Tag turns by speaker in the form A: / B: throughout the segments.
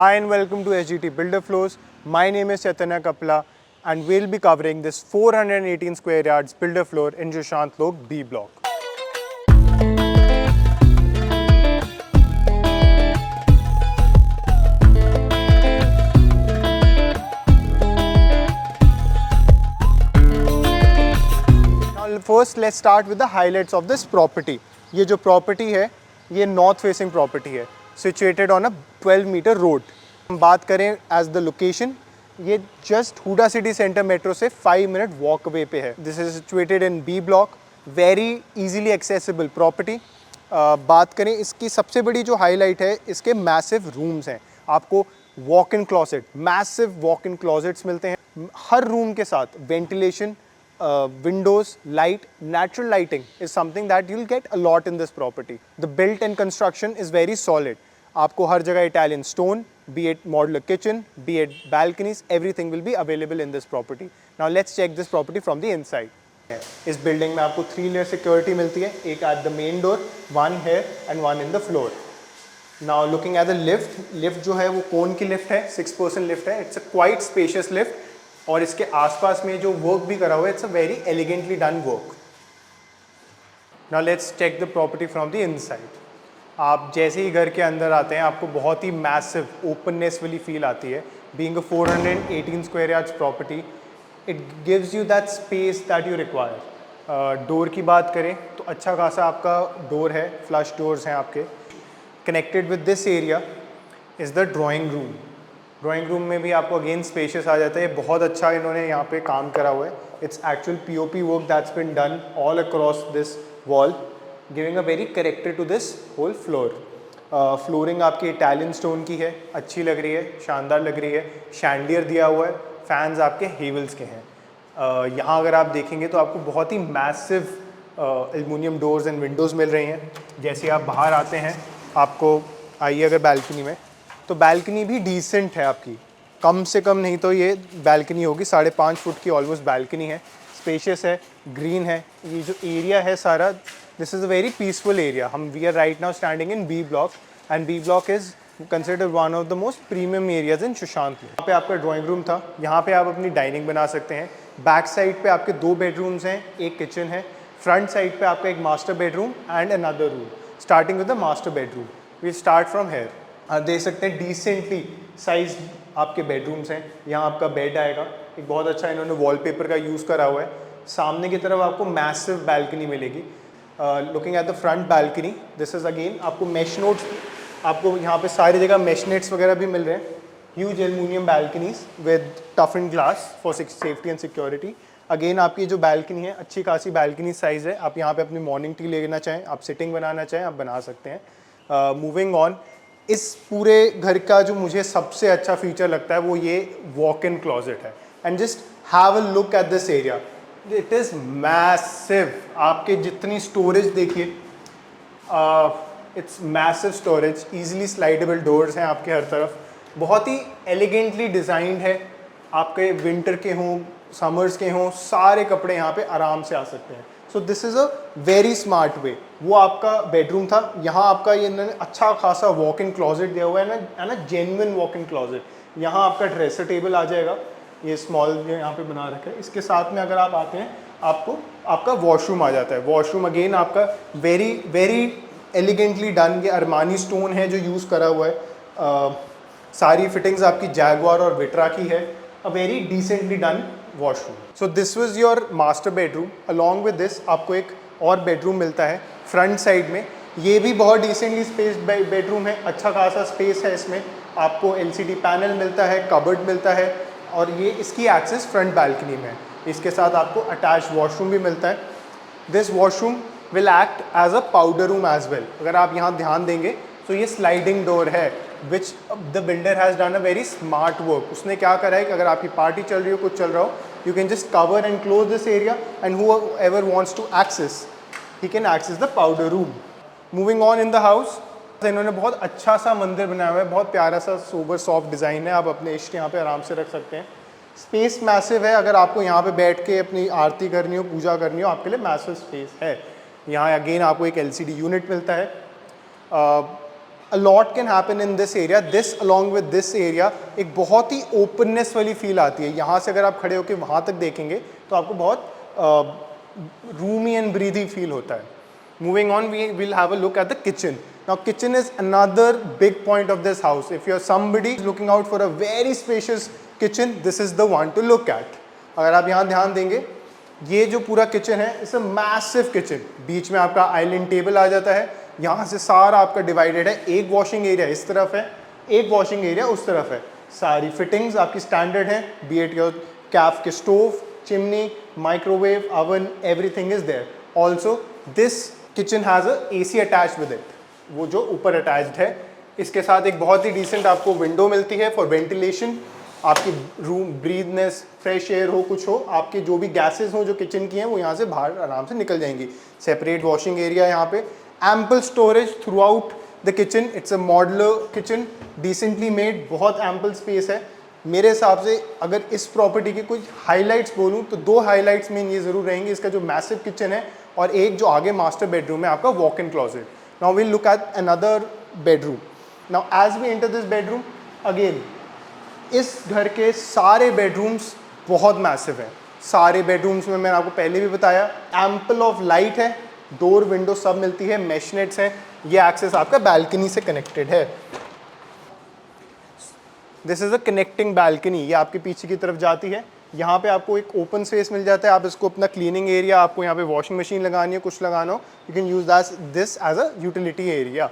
A: Hi and welcome to SGT Builder Flows. My name is Chaitanya Kapla and we'll be covering this 418 square yards builder floor in Sushant Lok B block. Now first let's start with the highlights of this property. ये जो property है ये north facing property है, situated on a 12 meter road. हम बात करें as the location, ये just Huda city centre metro से 5 मिनट वॉक वे पे है. This is situated in B block, very easily accessible property. बात करें इसकी सबसे बड़ी जो हाईलाइट है, इसके मैसिव रूम्स हैं. आपको walk in closet, massive walk in closets मिलते हैं. हर रूम के साथ ventilation, windows, light, natural lighting is something that you'll get a lot in this property. The built and construction is very solid. आपको हर जगह Italian stone, be it modular kitchen, be it balconies, everything will be available in this property. Now let's check this property from the inside. इस building में आपको 3 layer security मिलती है, एक at the main door, one here and one in the floor. Now looking at the lift जो है वो कौन की लिफ्ट है, 6-person lift है. It's a quite spacious lift. और इसके आसपास में जो वर्क भी करा हुआ है, it's a very elegantly done work. Now let's check the property from the inside. आप जैसे ही घर के अंदर आते हैं, आपको बहुत ही मैसिव ओपननेस वाली फील आती है. Being a 418 square yards property, it gives you that space that you require. Door की बात करें तो अच्छा खासा आपका डोर है, फ्लश डोर्स हैं आपके. Connected with this area is the drawing room. Drawing room में भी आपको अगेन स्पेशियस आ जाता है. बहुत अच्छा इन्होंने यहाँ पे काम करा हुआ है. It's actual POP work that's been done all across this wall, giving a very character to this whole floor. Flooring आपकी इटालियन स्टोन की है, अच्छी लग रही है, शानदार लग रही है. शैंडियर दिया हुआ है, फैंस आपके हेवल्स के हैं. यहाँ अगर आप देखेंगे तो आपको बहुत ही massive aluminium doors and windows मिल रही हैं. जैसे आप बाहर आते हैं, आपको आइए अगर बैल्कनी में, तो बैल्कनी भी डिसेंट है आपकी. कम से कम नहीं तो ये बैल्कनी होगी 5.5 फुट की ऑलमोस्ट बैल्कनी है. स्पेशियस है, ग्रीन है. ये जो एरिया है सारा, this is a very peaceful area. We are right now standing in B block and B block is considered one of the most premium areas in Sushant. यहाँ पे आपका ड्राइंग रूम था, यहाँ पे आप अपनी डाइनिंग बना सकते हैं. बैक साइड पे आपके 2 बेडरूम्स हैं, एक किचन है. फ्रंट साइड पे आपका एक master bedroom and another room. Starting with the master bedroom, we start from here. देख सकते हैं डिसेंटली साइज आपके बेडरूम्स हैं. यहाँ आपका बेड आएगा, एक बहुत अच्छा इन्होंने वॉलपेपर का यूज़ करा हुआ है. सामने की तरफ आपको मैसिव बैल्कनी मिलेगी. Looking at the front balcony, this is again आपको मेश नोट्स, आपको यहाँ पे सारी जगह मेश नेट्स वगैरह भी मिल रहे हैं. Huge aluminium balconies with tough and glass for safety and security. Again आपकी जो बैल्कनी है, अच्छी खासी बैल्कनी साइज़ है. आप यहाँ पे अपनी मॉर्निंग टी लेना चाहें, आप सिटिंग बनाना चाहें, आप बना सकते हैं. मूविंग ऑन, इस पूरे घर का जो मुझे सबसे अच्छा फीचर लगता है वो ये वॉक इन क्लॉजेट है. And just have a look at this area, it is massive. आपके जितनी स्टोरेज देखिए, it's massive storage. Easily slidable doors हैं आपके हर तरफ. बहुत ही एलिगेंटली डिज़ाइंड है. आपके विंटर के हों, समर्स के हों, सारे कपड़े यहाँ पे आराम से आ सकते हैं. So this is a very smart way. वो आपका बेडरूम था, यहाँ आपका ये इन्होंने अच्छा खासा वॉक इन क्लॉजेट दिया हुआ है ना, जेन्युइन वॉक इन क्लॉजेट. यहाँ आपका ड्रेसर टेबल आ जाएगा, ये स्मॉल यहाँ पे बना रखा है. इसके साथ में अगर आप आते हैं, आपको आपका वॉशरूम आ जाता है. वॉशरूम अगेन आपका वेरी वेरी एलिगेंटली डन. ये अरमानी स्टोन है जो यूज़ करा हुआ है. सारी फिटिंग्स आपकी जैगवार और विट्रा की है. A very decently done washroom. So this was your master bedroom. Along with this आपको एक और बेडरूम मिलता है फ्रंट साइड में. ये भी बहुत डिसेंटली स्पेस बेडरूम है, अच्छा खासा स्पेस है इसमें. आपको एलसीडी पैनल मिलता है, कबर्ड मिलता है, और ये इसकी एक्सेस फ्रंट बैल्कनी में है. इसके साथ आपको अटैच वॉशरूम भी मिलता है. This washroom will act as a powder room as well. अगर आप यहाँ ध्यान देंगे तो ये स्लाइडिंग डोर है, which the builder has done a very smart work. उसने क्या करा है कि अगर आपकी पार्टी चल रही हो, कुछ चल रहा हो, you can just cover and close this area, and whoever wants to access, he can access the powder room. Moving on in the house, इन्होंने बहुत अच्छा सा मंदिर बनाया हुआ है. बहुत प्यारा सा सोबर सॉफ्ट डिज़ाइन है. आप अपने इष्ट यहाँ पे आराम से रख सकते हैं. स्पेस मैसिव है. अगर आपको यहाँ पे बैठ के अपनी आरती करनी हो, पूजा करनी हो, आपके लिए मैसिव स्पेस है. यहाँ अगेन आपको एक LCD यूनिट मिलता है. a lot can happen in this area. This along with this area एक बहुत ही openness वाली feel आती है. यहाँ से अगर आप खड़े होकर वहाँ तक देखेंगे तो आपको बहुत roomy and breathy feel होता है. Moving on, we will have a look at the kitchen. Now kitchen is another big point of this house. If you're somebody looking out for a very spacious kitchen, this is the one to look at. अगर आप यहाँ ध्यान देंगे, ये जो पूरा kitchen है, it's a massive kitchen. बीच में आपका आइलैंड टेबल आ जाता है. यहाँ से सारा आपका डिवाइडेड है. एक वॉशिंग एरिया इस तरफ है, एक वॉशिंग एरिया उस तरफ है. सारी फिटिंग्स आपकी स्टैंडर्ड हैं. बी इट योर कैफ के stove, chimney, microwave, oven, everything is there. Also, this kitchen has a AC attached with it. वो जो ऊपर अटैच्ड है, इसके साथ एक बहुत ही डिसेंट आपको विंडो मिलती है फॉर वेंटिलेशन. आपकी रूम ब्रीदनेस, फ्रेश एयर हो, कुछ हो, आपके जो भी गैसेस हो जो किचन की हैं वो यहाँ से बाहर आराम से निकल जाएंगी. सेपरेट वॉशिंग एरिया यहाँ पे. Ample storage through out the kitchen. It's a modeller kitchen, decently made, बहुत एम्पल स्पेस है. मेरे हिसाब से अगर इस प्रॉपर्टी के कुछ हाइलाइट्स बोलूँ तो 2 हाइलाइट्स में ये ज़रूर रहेंगे. इसका जो मैसिव किचन है और एक जो आगे मास्टर बेडरूम है आपका walk in closet. Now we'll look at another bedroom. Now as we enter this bedroom, again इस घर के सारे बेडरूम्स बहुत मैसिव हैं. सारे बेडरूम्स में मैंने आपको पहले भी बताया एम्पल ऑफ लाइट है, डोर विंडो सब मिलती है, मेश नेट्स हैं. ये एक्सेस आपका बैल्कनी से कनेक्टेड है. This is a connecting balcony. ये आपके पीछे की तरफ जाती है. यहाँ पे आपको एक ओपन स्पेस मिल जाता है. आप इसको अपना क्लीनिंग एरिया, आपको यहाँ पे वॉशिंग मशीन लगानी है, कुछ लगाना हो, you can use this as a utility area.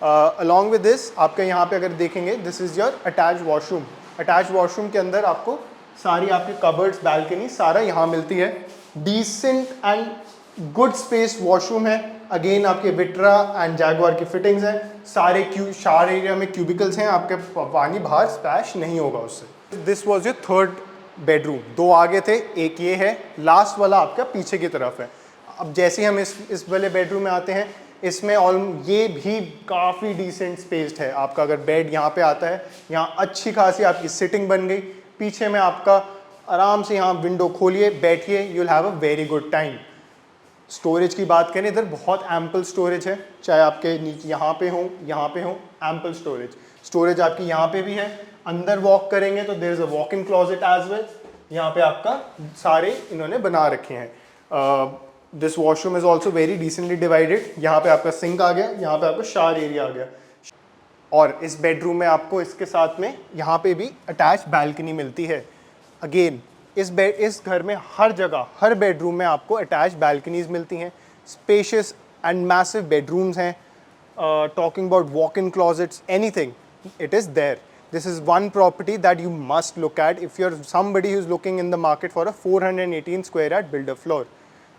A: Along with this आपके यहाँ पे अगर देखेंगे, this is your attach washroom. Attach washroom के अंदर आपको सारी आपकी कबर्ड्स, बैल्कनी सारा यहाँ मिलती है. Decent and good space washroom है. अगेन आपके विट्रा एंड जैगुआर की फिटिंग्स हैं. सारे शार एरिया में क्यूबिकल्स हैं. आपके पानी बाहर स्पैश नहीं होगा उससे. This was your third bedroom. 2 आगे थे, एक ये है, लास्ट वाला आपका पीछे की तरफ है. अब जैसे हम इस वाले बेडरूम में आते हैं, इसमें ये भी काफ़ी डिसेंट स्पेस्ड है. आपका अगर बेड यहाँ पे आता है, यहाँ अच्छी खासी आपकी सिटिंग बन गई. पीछे में आपका आराम से यहाँ विंडो खोलिए, बैठिए, you will have a very good time. Storage की बात करें, इधर बहुत एम्पल स्टोरेज है. चाहे आपके नीचे यहाँ पे हो, एम्पल स्टोरेज. स्टोरेज आपकी यहाँ पे भी है. अंदर वॉक करेंगे तो there is a walk in closet as well. यहाँ पे आपका सारे इन्होंने बना रखे हैं. This washroom is also very decently divided. यहाँ पे आपका सिंक आ गया, यहाँ पे आपका शावर एरिया आ गया. और इस बेडरूम में आपको इसके साथ में यहाँ पे भी अटैच बैल्कनी मिलती है. अगेन इस घर में हर जगह, हर बेडरूम में आपको अटैच बैल्कनीज मिलती हैं. स्पेशियस एंड मैसिव बेडरूम्स हैं. Talking about walk in closets, anything, it is there. This is one property that you must look at if you're somebody who's looking in the market for a 418 square yard builder floor.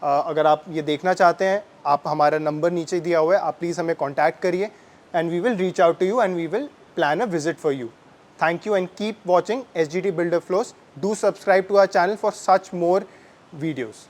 A: अगर आप ये देखना चाहते हैं, आप हमारा number नीचे दिया हुआ है, आप प्लीज़ हमें कॉन्टैक्ट करिए and we will reach out to you and we will plan a visit for you. Thank you and keep watching SGT Builder Floors. Do subscribe to our channel for such more videos.